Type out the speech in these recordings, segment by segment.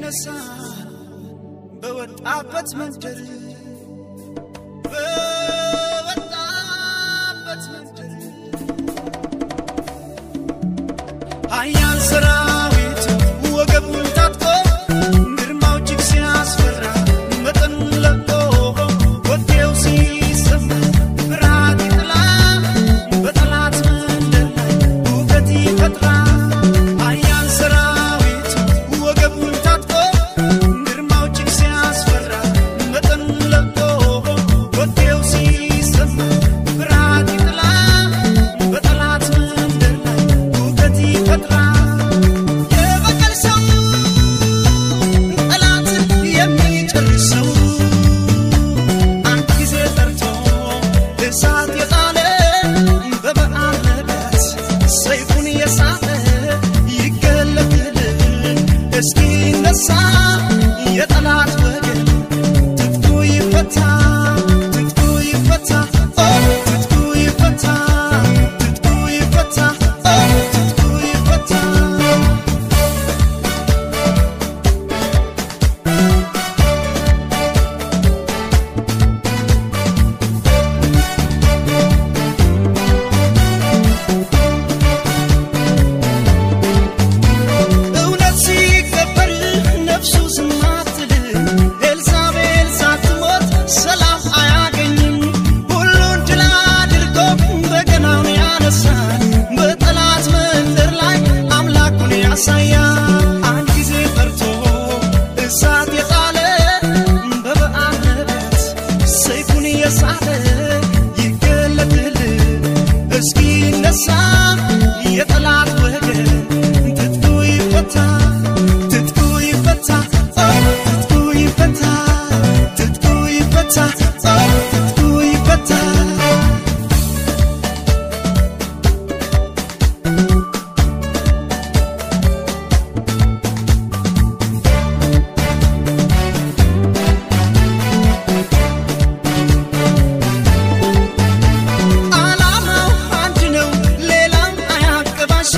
ይነሳ በወጣበት መንደር ኃያል ሰራዊት ወገቡን ታጥቆ ግርማው እጅግ ሲያስፈራ መጠኑን ለቆ ወዴው ሲሰማ ፍርሃት ይጥላል በጠላት መንደር ላይ ሁከት ይፈጥራል። ኃያል ሰራዊት ወገቡን ታጥቆ ግርማው እጅግ ሲያስፈራ መጠኑን ለቆ ወዴው ሲሰማ ፍርሃት ይጥላል በጠላት መንደር ላይ ሁከት ይፈጥራል። የበቀል ሰው ጠላትን የሚጨርሰው አንድ ጊዜ ጠርቶ እሳት የጣለ በበዓል ነጋት ሰይፉን የሳለ ይገለጥልን እስኪነሳ የጠላት ወገን ትጥቁ ይፈታ ትጥቁ ይፈታ ትጥቁ ይፈታ ትጥቁ ይፈታ ትጥቁ ይፈታ እውነት ሲከበር ነፍሱ ዝም አትልም። ኤልዛቤል ሳትሞት ሰላም አያገኝም። ሁሉን ድል አድርጎ በገናውን ያነሳል። በጠላት መንደር ላይ አምላኩን ያሳያል። አንድ ጊዜ ጠርቶ እሳት የጣለ በበዓል ነጋት ሰይፉን የሳለ ይገለጥልን እስኪነሳ የጠላት ወገን ትጥቁ ይፈታ ትጥቁ ይፈታ ትጥቁ ይፈታ ትጥቁ ይፈታ ትጥቁ ይፈታ ዓላማው አንድ ነው ሌላም አያቀባሽ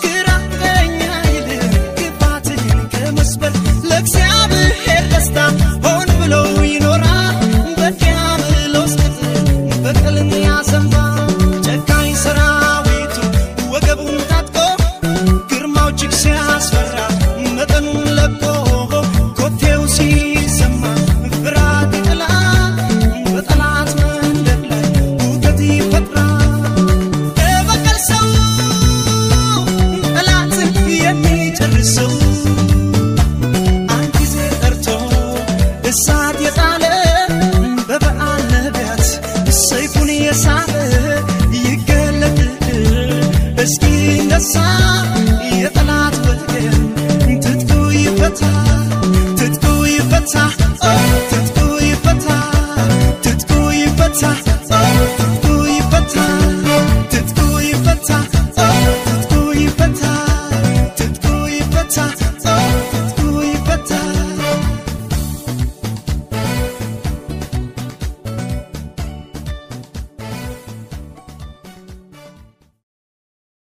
ግራ ቀኝ አይልም ክፋትን ከመስበር ለእግዚአብሔር ደስታ ሆን ብሎ ይኖራል በዲያብሎስ ቅጥር በቀልን ያዘንባል። ጨካኝ ሰራዊቱ ወገቡን ታጥቆ ግርማው እጅግ ሲያስፈራ መጠኑን ለቆ ኮቴው ሲሰማ ፍርሃት ይጥላል በጠላት መንደር ላይ ሁከት ይፈጥራል። የበቀል ሰው ጠላትን የሚጨርሰው አንድ ጊዜ ጠርቶ እሳት የጣለ በበዓል ነጋት ሰይፉን የሳለ ይገለጥልን እስኪነሳ የጠላት ወገን ትጥቁ ይፈታ ትጥቁ ይፈታ ትጥቁ